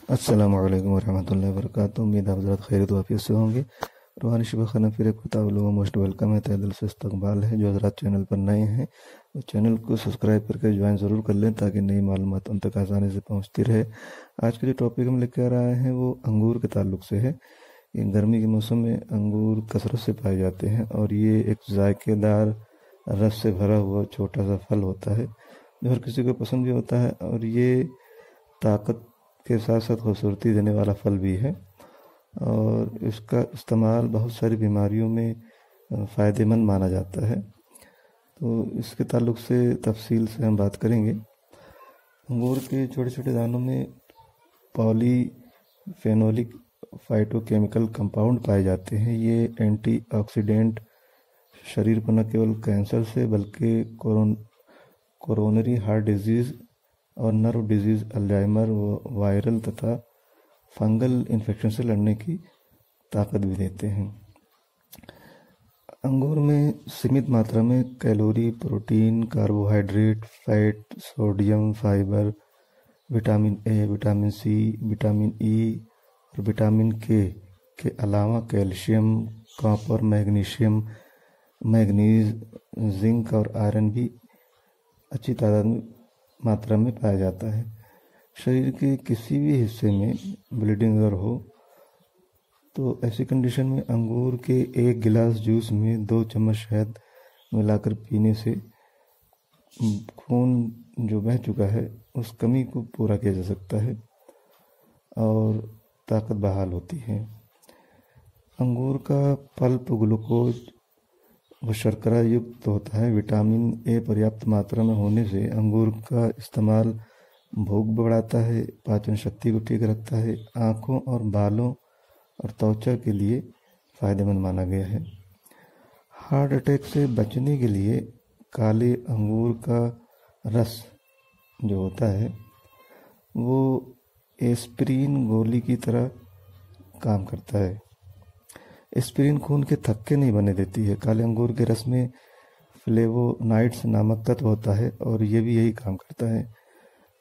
अस्सलामुअलैकुम वरहमतुल्लाहि वबरकातुहू। उम्मीद आप हज़रात खैरियत वाफियत से होंगे। रूहानी शुभ खाना फिर एक तावलो मोस्ट वेलकम है, तहे दिल से इस्तकबाल है। जो हज़रात चैनल पर नए हैं वो चैनल को सब्सक्राइब करके ज्वाइन ज़रूर कर लें ताकि नई मालूमात उन तक आसानी से पहुंचती रहे। आज के जो टॉपिक हम लेकर आ रहे हैं वो अंगूर के ताल्लुक से है। ये गर्मी के मौसम में अंगूर कसरत से पाए जाते हैं और ये एक जायकेदार रस से भरा हुआ छोटा सा फल होता है जो हर किसी को पसंद भी होता है, और ये ताकत के साथ साथ खूबसूरती देने वाला फल भी है और इसका इस्तेमाल बहुत सारी बीमारियों में फ़ायदेमंद माना जाता है। तो इसके ताल्लुक से तफसील से हम बात करेंगे। अंगूर के छोटे छोटे दानों में पॉलीफेनोलिक फाइटोकेमिकल कंपाउंड पाए जाते हैं। ये एंटीऑक्सीडेंट शरीर को न केवल कैंसर से बल्कि कोरोनरी हार्ट डिजीज़ और नर्व डिजीज़, अल्जाइमर, वायरल तथा फंगल इन्फेक्शन से लड़ने की ताकत भी देते हैं। अंगूर में सीमित मात्रा में calorie, protein, carbohydrate, fat, sodium, fibre, vitamin A, vitamin C, vitamin E और विटामिन के अलावा कैल्शियम, कॉपर, मैग्नीज, जिंक और आयरन भी अच्छी तादाद में मात्रा में पाया जाता है। शरीर के किसी भी हिस्से में ब्लीडिंग अगर हो तो ऐसी कंडीशन में अंगूर के एक गिलास जूस में 2 चम्मच शहद मिलाकर पीने से खून जो बह चुका है उस कमी को पूरा किया जा सकता है और ताकत बहाल होती है। अंगूर का पल्प ग्लूकोज व शर्करा युक्त होता है। विटामिन ए पर्याप्त मात्रा में होने से अंगूर का इस्तेमाल भूख बढ़ाता है, पाचन शक्ति को ठीक रखता है, आँखों और बालों और त्वचा के लिए फ़ायदेमंद माना गया है। हार्ट अटैक से बचने के लिए काले अंगूर का रस जो होता है वो एस्पिरिन गोली की तरह काम करता है। एस्पिरिन खून के थक्के नहीं बने देती है। काले अंगूर के रस में फ्लेवोनाइड्स नामक तत्व होता है और ये भी यही काम करता है।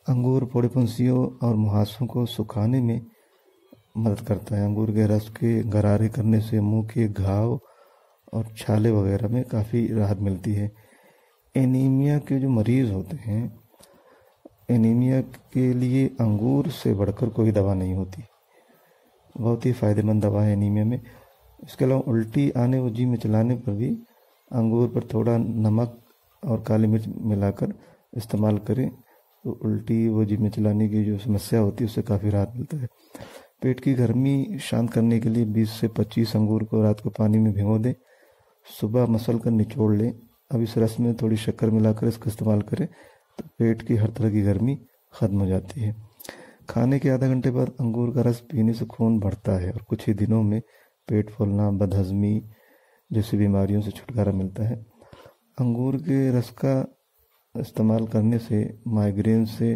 अंगूर फोड़े फुंसियों और मुहासों को सुखाने में मदद करता है। अंगूर के रस के गरारे करने से मुंह के घाव और छाले वगैरह में काफ़ी राहत मिलती है। एनीमिया के जो मरीज़ होते हैं, एनीमिया के लिए अंगूर से बढ़कर कोई दवा नहीं होती। बहुत ही फ़ायदेमंद दवा है एनीमिया में। इसके अलावा उल्टी आने व जी में चलाने पर भी अंगूर पर थोड़ा नमक और काली मिर्च मिलाकर इस्तेमाल करें तो उल्टी व जी में चलाने की जो समस्या होती है उससे काफ़ी राहत मिलता है। पेट की गर्मी शांत करने के लिए 20 से 25 अंगूर को रात को पानी में भिगो दें, सुबह मसल कर निचोड़ लें। अब इस रस में थोड़ी शक्कर मिलाकर इसका इस्तेमाल करें तो पेट की हर तरह की गर्मी ख़त्म हो जाती है। खाने के आधा घंटे बाद अंगूर का रस पीने से खून बढ़ता है और कुछ ही दिनों में पेट फूलना, बदहज़मी जैसी बीमारियों से छुटकारा मिलता है। अंगूर के रस का इस्तेमाल करने से माइग्रेन से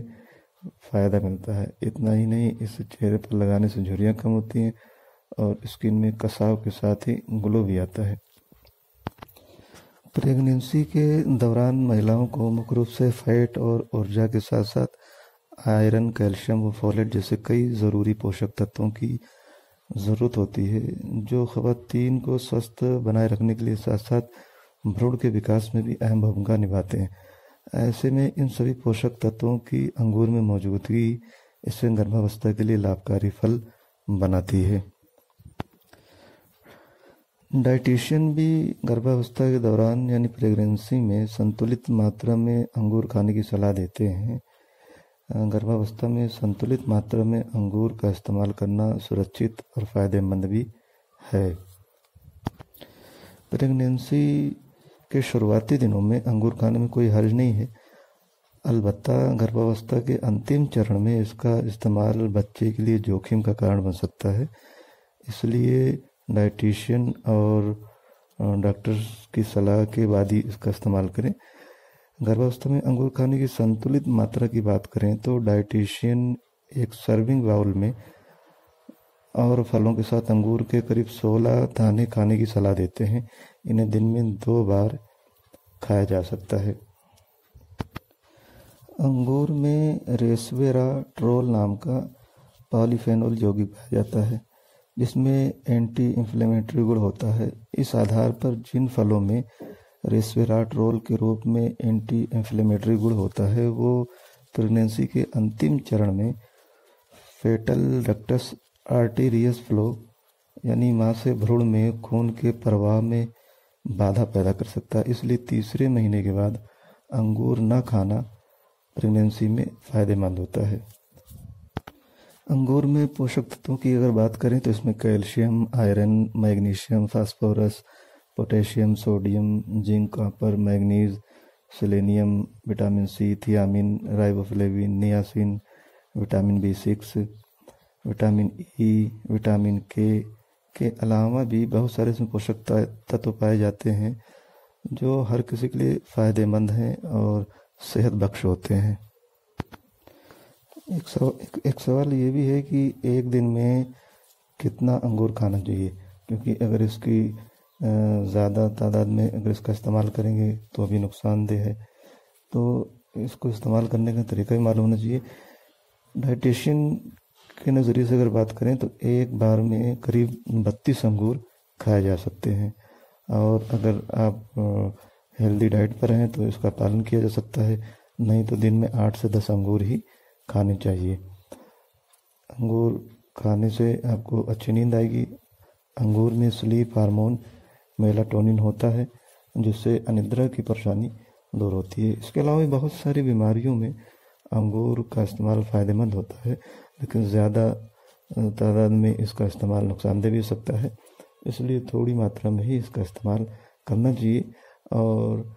फ़ायदा मिलता है। इतना ही नहीं, इसे चेहरे पर लगाने से झुर्रियाँ कम होती हैं और स्किन में कसाव के साथ ही ग्लो भी आता है। प्रेगनेंसी के दौरान महिलाओं को मुख्य रूप से फैट और ऊर्जा के साथ साथ आयरन, कैल्शियम व फोलेट जैसे कई ज़रूरी पोषक तत्वों की ज़रूरत होती है जो ख़वातीन को स्वस्थ बनाए रखने के लिए साथ साथ भ्रूण के विकास में भी अहम भूमिका निभाते हैं। ऐसे में इन सभी पोषक तत्वों की अंगूर में मौजूदगी इसे गर्भावस्था के लिए लाभकारी फल बनाती है। डाइटिशियन भी गर्भावस्था के दौरान यानी प्रेगनेंसी में संतुलित मात्रा में अंगूर खाने की सलाह देते हैं। गर्भावस्था में संतुलित मात्रा में अंगूर का इस्तेमाल करना सुरक्षित और फ़ायदेमंद भी है। प्रेगनेंसी के शुरुआती दिनों में अंगूर खाने में कोई हर्ज नहीं है। अलबत्ता गर्भावस्था के अंतिम चरण में इसका इस्तेमाल बच्चे के लिए जोखिम का कारण बन सकता है। इसलिए डाइटिशियन और डॉक्टर्स की सलाह के बाद ही इसका इस्तेमाल करें। गर्भावस्था में अंगूर खाने की संतुलित मात्रा की बात करें तो डाइटिशियन एक सर्विंग बाउल में और फलों के साथ अंगूर के करीब 16 दाने खाने की सलाह देते हैं। इन्हें दिन में 2 बार खाया जा सकता है। अंगूर में रेसवेराट्रोल नाम का पॉलीफेनोल यौगिक पाया जाता है, जिसमें एंटी इन्फ्लेमेटरी गुण होता है। इस आधार पर जिन फलों में रेस्वेराट्रोल के रूप में एंटी इन्फ्लेमेटरी गुण होता है, वो प्रेगनेंसी के अंतिम चरण में फेटल डक्टस आर्टेरियस फ्लो यानी मां से भ्रूण में खून के प्रवाह में बाधा पैदा कर सकता है। इसलिए तीसरे महीने के बाद अंगूर न खाना प्रेगनेंसी में फ़ायदेमंद होता है। अंगूर में पोषक तत्वों की अगर बात करें तो इसमें calcium, iron, magnesium, phosphorus, potassium, sodium, zinc, copper, manganese, selenium, vitamin C, thiamine, riboflavin, niacin, vitamin B6, vitamin E, vitamin के अलावा भी बहुत सारे इसमें पोषक तत्व पाए जाते हैं जो हर किसी के लिए फ़ायदेमंद हैं और सेहत बख्श होते हैं। एक सवाल ये भी है कि एक दिन में कितना अंगूर खाना चाहिए, क्योंकि अगर इसकी ज़्यादा तादाद में अगर इसका इस्तेमाल करेंगे तो भी नुकसानदेह है। तो इसको इस्तेमाल करने का तरीका भी मालूम होना चाहिए। डाइटिशियन के नज़रिए से अगर बात करें तो एक बार में करीब 32 अंगूर खाए जा सकते हैं, और अगर आप हेल्दी डाइट पर हैं तो इसका पालन किया जा सकता है, नहीं तो दिन में 8 से 10 अंगूर ही खाने चाहिए। अंगूर खाने से आपको अच्छी नींद आएगी। अंगूर में स्लीप हार्मोन मेलाटोनिन होता है, जिससे अनिद्रा की परेशानी दूर होती है। इसके अलावा भी बहुत सारी बीमारियों में अंगूर का इस्तेमाल फ़ायदेमंद होता है, लेकिन ज़्यादा तादाद में इसका इस्तेमाल नुकसानदेह भी हो सकता है। इसलिए थोड़ी मात्रा में ही इसका इस्तेमाल करना चाहिए, और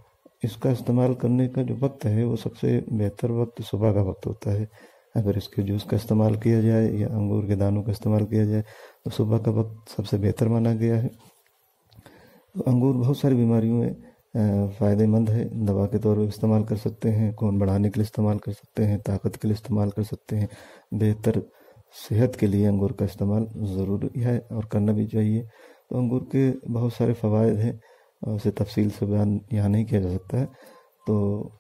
इसका इस्तेमाल करने का जो वक्त है वो सबसे बेहतर वक्त सुबह का वक्त होता है। अगर इसके जूस का इस्तेमाल किया जाए या अंगूर के दानों का इस्तेमाल किया जाए तो सुबह का वक्त सबसे बेहतर माना गया है। तो अंगूर बहुत सारी बीमारियों में फ़ायदेमंद है। दवा के तौर पर इस्तेमाल कर सकते हैं, खून बढ़ाने के लिए इस्तेमाल कर सकते हैं, ताकत के लिए इस्तेमाल कर सकते हैं। बेहतर सेहत के लिए अंगूर का इस्तेमाल ज़रूरी है और करना भी चाहिए। तो अंगूर के बहुत सारे फ़वाइद हैं, उसे तफसील से बयान यहाँ नहीं किया जा सकता है। तो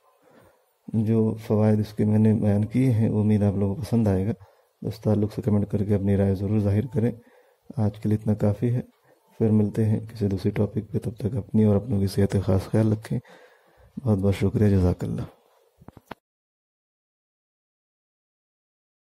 जो फ़वाइद इसके मैंने बयान किए हैं, उम्मीद आप लोगों को पसंद आएगा। तो इस ताल्लुक़ से कमेंट करके अपनी राय ज़रूर ज़ाहिर करें। आज के लिए इतना काफ़ी है, फिर मिलते हैं किसी दूसरी टॉपिक पे। तब तक अपनी और अपनों की सेहत का ख़ास ख्याल रखें। बहुत बहुत शुक्रिया, जज़ाकल्लाह।